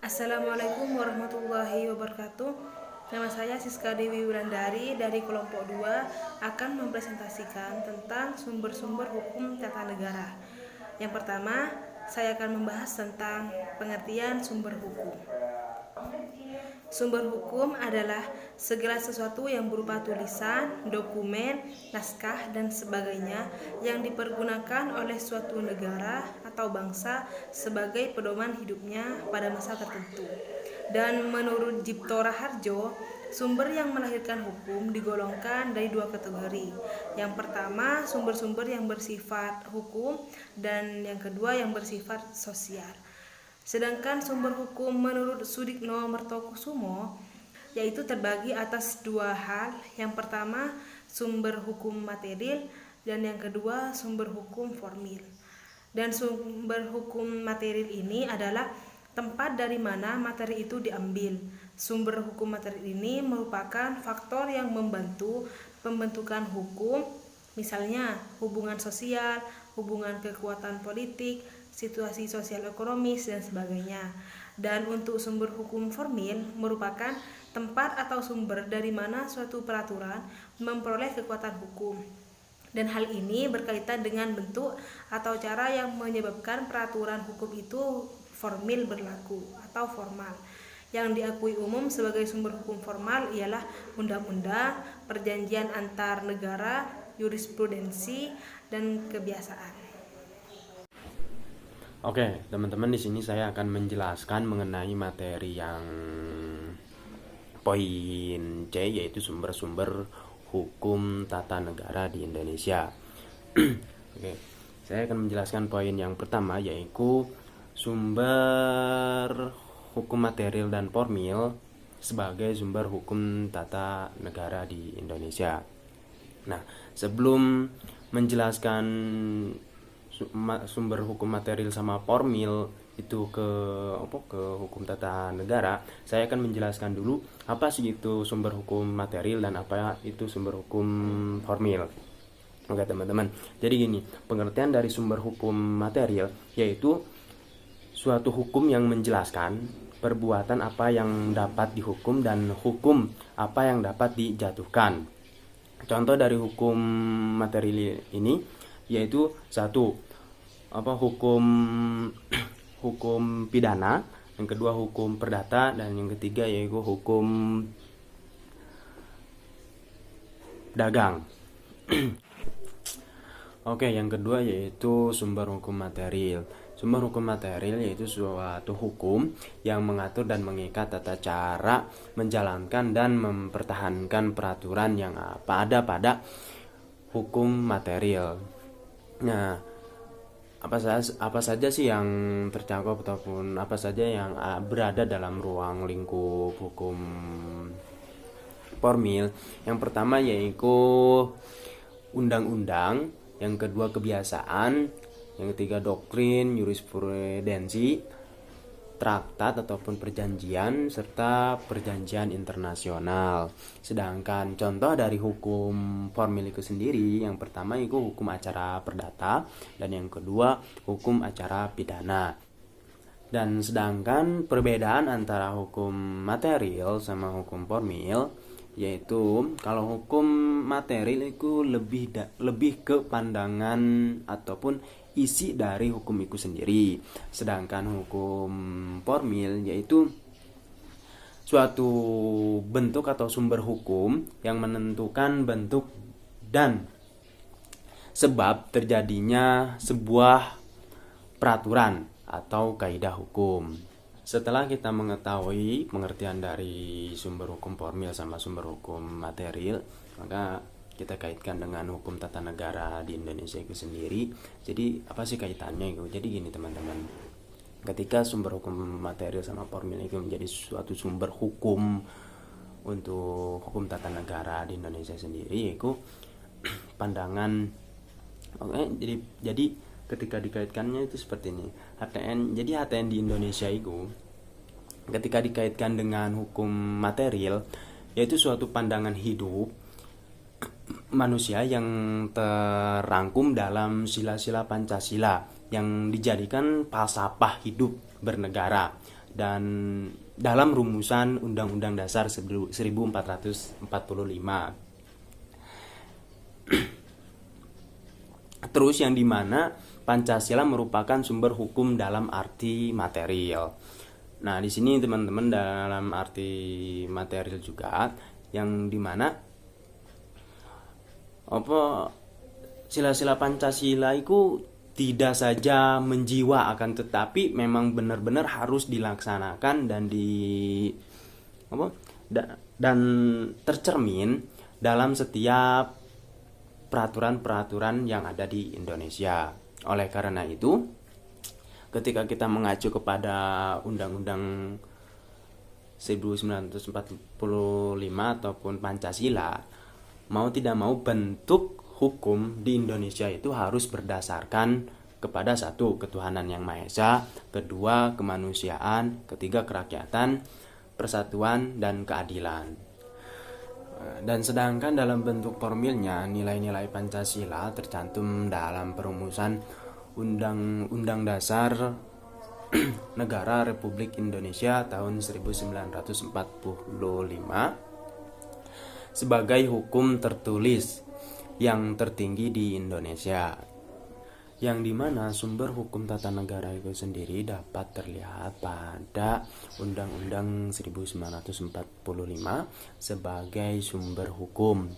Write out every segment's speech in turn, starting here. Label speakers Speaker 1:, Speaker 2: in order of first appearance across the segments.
Speaker 1: Assalamualaikum warahmatullahi wabarakatuh. Nama saya Siska Dewi Wulandari dari kelompok 2 akan mempresentasikan tentang sumber-sumber hukum tata negara. Yang pertama, saya akan membahas tentang pengertian sumber hukum. Sumber hukum adalah segala sesuatu yang berupa tulisan, dokumen, naskah, dan sebagainya yang dipergunakan oleh suatu negara atau bangsa sebagai pedoman hidupnya pada masa tertentu. Dan menurut Jipto Raharjo, sumber yang melahirkan hukum digolongkan dari dua kategori. Yang pertama, sumber-sumber yang bersifat hukum, dan yang kedua yang bersifat sosial. Sedangkan sumber hukum menurut Sudikno Mertokusumo yaitu terbagi atas dua hal. Yang pertama, sumber hukum material, dan yang kedua sumber hukum formil. Dan sumber hukum material ini adalah tempat dari mana materi itu diambil. Sumber hukum material ini merupakan faktor yang membantu pembentukan hukum, misalnya hubungan sosial, hubungan kekuatan politik, situasi sosial ekonomis, dan sebagainya. Dan untuk sumber hukum formil merupakan tempat atau sumber dari mana suatu peraturan memperoleh kekuatan hukum. Dan hal ini berkaitan dengan bentuk atau cara yang menyebabkan peraturan hukum itu formil berlaku atau formal. Yang diakui umum sebagai sumber hukum formal ialah undang-undang, perjanjian antar negara, jurisprudensi, dan kebiasaan.
Speaker 2: Oke, teman-teman, di sini saya akan menjelaskan mengenai materi yang poin C, yaitu sumber-sumber hukum tata negara di Indonesia. Oke, saya akan menjelaskan poin yang pertama, yaitu sumber hukum material dan formil sebagai sumber hukum tata negara di Indonesia. Nah, sebelum menjelaskan sumber hukum material sama formil itu ke hukum tata negara, saya akan menjelaskan dulu apa sih itu sumber hukum material dan apa itu sumber hukum formil. Oke teman-teman, jadi gini, pengertian dari sumber hukum material yaitu suatu hukum yang menjelaskan perbuatan apa yang dapat dihukum dan hukum apa yang dapat dijatuhkan. Contoh dari hukum material ini yaitu satu, hukum pidana, yang kedua hukum perdata, dan yang ketiga yaitu hukum dagang. Oke, yang kedua yaitu sumber hukum material. Sumber hukum material yaitu suatu hukum yang mengatur dan mengikat tata cara menjalankan dan mempertahankan peraturan yang ada pada hukum material. Nah, apa saja sih yang tercakup ataupun apa saja yang berada dalam ruang lingkup hukum formil? Yang pertama yaitu undang-undang, yang kedua kebiasaan, yang ketiga doktrin, jurisprudensi, traktat ataupun perjanjian, serta perjanjian internasional. Sedangkan contoh dari hukum formil itu sendiri, yang pertama itu hukum acara perdata, dan yang kedua hukum acara pidana. Dan sedangkan perbedaan antara hukum material sama hukum formil yaitu kalau hukum material itu lebih ke pandangan ataupun isi dari hukum itu sendiri. Sedangkan hukum formil yaitu suatu bentuk atau sumber hukum yang menentukan bentuk dan sebab terjadinya sebuah peraturan atau kaidah hukum. Setelah kita mengetahui pengertian dari sumber hukum formil sama sumber hukum material, maka kita kaitkan dengan hukum tata negara di Indonesia itu sendiri. Jadi apa sih kaitannya itu? Jadi gini teman-teman, ketika sumber hukum material sama formil itu menjadi suatu sumber hukum untuk hukum tata negara di Indonesia sendiri, yaitu pandangan. Jadi ketika dikaitkannya itu seperti ini. HTN di Indonesia itu ketika dikaitkan dengan hukum material yaitu suatu pandangan hidup manusia yang terangkum dalam sila-sila Pancasila yang dijadikan falsafah hidup bernegara. dan dalam rumusan Undang-Undang Dasar 1445. Terus yang dimana Pancasila merupakan sumber hukum dalam arti material. Nah, di sini teman-teman dalam arti material juga yang dimana sila-sila Pancasila itu tidak saja menjiwa, akan tetapi memang benar-benar harus dilaksanakan dan tercermin dalam setiap peraturan-peraturan yang ada di Indonesia. Oleh karena itu, ketika kita mengacu kepada Undang-Undang 1945 ataupun Pancasila, mau tidak mau bentuk hukum di Indonesia itu harus berdasarkan kepada satu, ketuhanan yang Maha Esa, kedua, kemanusiaan, ketiga, kerakyatan, persatuan, dan keadilan. Dan sedangkan dalam bentuk formilnya, nilai-nilai Pancasila tercantum dalam perumusan Undang-Undang Dasar Negara Republik Indonesia tahun 1945 sebagai hukum tertulis yang tertinggi di Indonesia, yang dimana sumber hukum tata negara itu sendiri dapat terlihat pada Undang-Undang 1945 sebagai sumber hukum.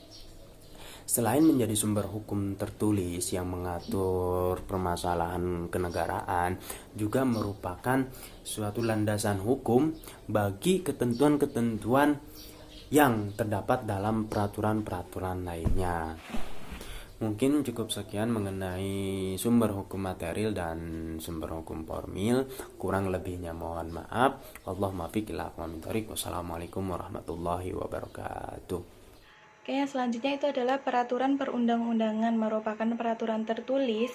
Speaker 2: Selain menjadi sumber hukum tertulis yang mengatur permasalahan kenegaraan, juga merupakan suatu landasan hukum bagi ketentuan-ketentuan yang terdapat dalam peraturan-peraturan lainnya. Mungkin cukup sekian mengenai sumber hukum material dan sumber hukum formil. Kurang lebihnya mohon maaf. Allahumma fiq ila aqwamit thoriq. Wassalamualaikum warahmatullahi wabarakatuh.
Speaker 1: Oke, yang selanjutnya itu adalah peraturan perundang-undangan, merupakan peraturan tertulis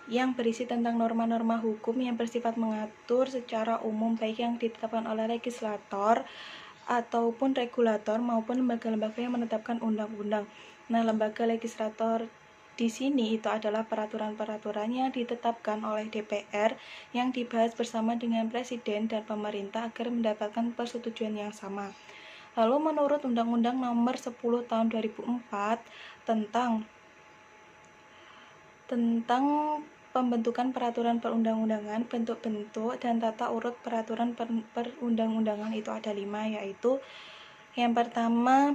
Speaker 1: yang berisi tentang norma-norma hukum yang bersifat mengatur secara umum baik yang ditetapkan oleh legislator ataupun regulator maupun lembaga-lembaga yang menetapkan undang-undang. Nah, lembaga legislator di sini itu adalah peraturan-peraturan yang ditetapkan oleh DPR yang dibahas bersama dengan Presiden dan pemerintah agar mendapatkan persetujuan yang sama. Lalu menurut Undang-Undang Nomor 10 Tahun 2004 tentang pembentukan peraturan perundang-undangan, bentuk-bentuk dan tata urut peraturan perundang-undangan itu ada 5, yaitu yang pertama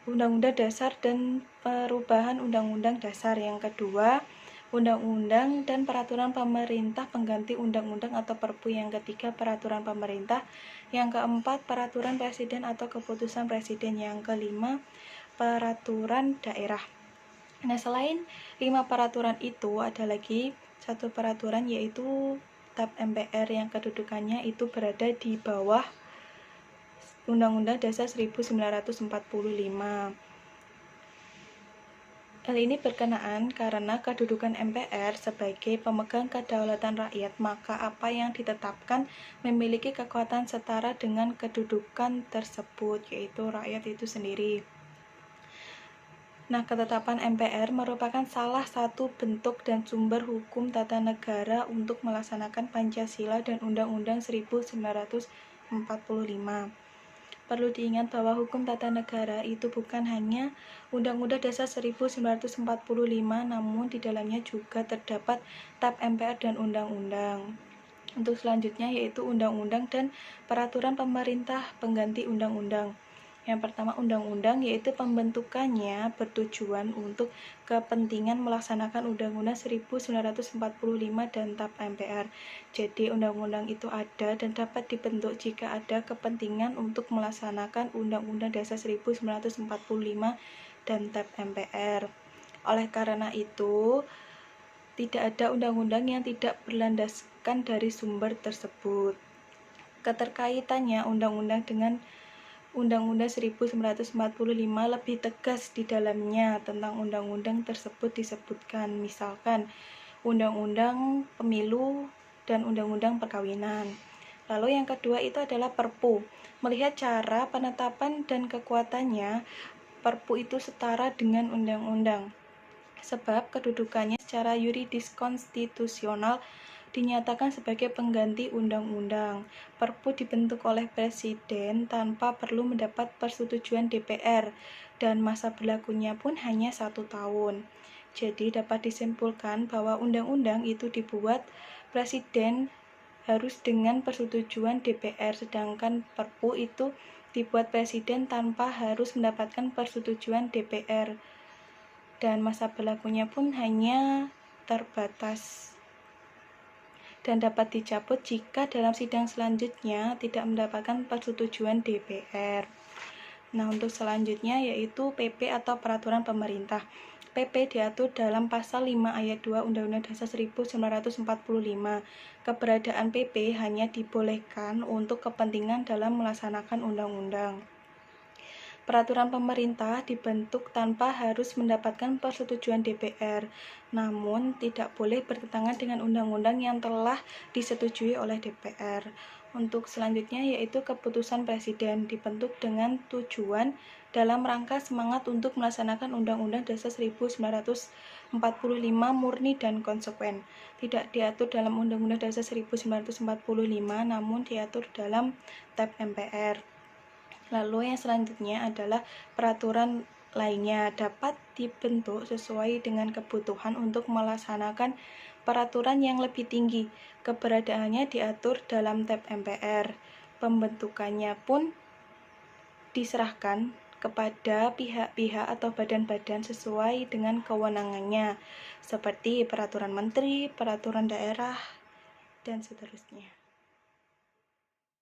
Speaker 1: Undang-Undang Dasar dan perubahan Undang-Undang Dasar, yang kedua Undang-Undang dan peraturan pemerintah pengganti undang-undang atau Perpu, yang ketiga peraturan pemerintah, yang keempat peraturan presiden atau keputusan presiden, yang kelima peraturan daerah. Nah, selain 5 peraturan itu ada lagi satu peraturan yaitu TAP MPR yang kedudukannya itu berada di bawah Undang-Undang Dasar 1945. Hal ini berkenaan karena kedudukan MPR sebagai pemegang kedaulatan rakyat, maka apa yang ditetapkan memiliki kekuatan setara dengan kedudukan tersebut, yaitu rakyat itu sendiri. Nah, ketetapan MPR merupakan salah satu bentuk dan sumber hukum tata negara untuk melaksanakan Pancasila dan Undang-Undang 1945. Perlu diingat bahwa hukum tata negara itu bukan hanya Undang-Undang Dasar 1945, namun di dalamnya juga terdapat TAP MPR dan undang-undang. Untuk selanjutnya yaitu undang-undang dan peraturan pemerintah pengganti undang-undang. Yang pertama undang-undang, yaitu pembentukannya bertujuan untuk kepentingan melaksanakan Undang-Undang 1945 dan TAP MPR. Jadi undang-undang itu ada dan dapat dibentuk jika ada kepentingan untuk melaksanakan Undang-Undang Dasar 1945 dan TAP MPR. Oleh karena itu, tidak ada undang-undang yang tidak berlandaskan dari sumber tersebut. Keterkaitannya undang-undang dengan Undang-Undang 1945 lebih tegas di dalamnya. Tentang undang-undang tersebut disebutkan, misalkan Undang-Undang Pemilu dan Undang-Undang Perkawinan. Lalu yang kedua itu adalah Perpu. Melihat cara penetapan dan kekuatannya, Perpu itu setara dengan undang-undang, sebab kedudukannya secara yuridis konstitusional
Speaker 3: dinyatakan sebagai pengganti undang-undang. Perpu dibentuk oleh Presiden tanpa perlu mendapat persetujuan DPR, dan masa berlakunya pun hanya 1 tahun. Jadi dapat disimpulkan bahwa undang-undang itu dibuat Presiden harus dengan persetujuan DPR, sedangkan Perpu itu dibuat Presiden tanpa harus mendapatkan persetujuan DPR, dan masa berlakunya pun hanya terbatas dan dapat dicabut jika dalam sidang selanjutnya tidak mendapatkan persetujuan DPR. Nah, untuk selanjutnya yaitu PP atau Peraturan Pemerintah. PP diatur dalam pasal 5 ayat 2 Undang-Undang Dasar 1945. Keberadaan PP hanya dibolehkan untuk kepentingan dalam melaksanakan undang-undang. Peraturan pemerintah dibentuk tanpa harus mendapatkan persetujuan DPR, namun tidak boleh bertentangan dengan undang-undang yang telah disetujui oleh DPR. Untuk selanjutnya yaitu keputusan Presiden, dibentuk dengan tujuan dalam rangka semangat untuk melaksanakan Undang-Undang Dasar 1945 murni dan konsekuen. Tidak diatur dalam Undang-Undang Dasar 1945, namun diatur dalam TAP MPR. Lalu yang selanjutnya adalah peraturan lainnya, dapat dibentuk sesuai dengan kebutuhan untuk melaksanakan peraturan yang lebih tinggi. Keberadaannya diatur dalam TAP MPR. Pembentukannya pun diserahkan kepada pihak-pihak atau badan-badan sesuai dengan kewenangannya, seperti peraturan menteri, peraturan daerah, dan seterusnya.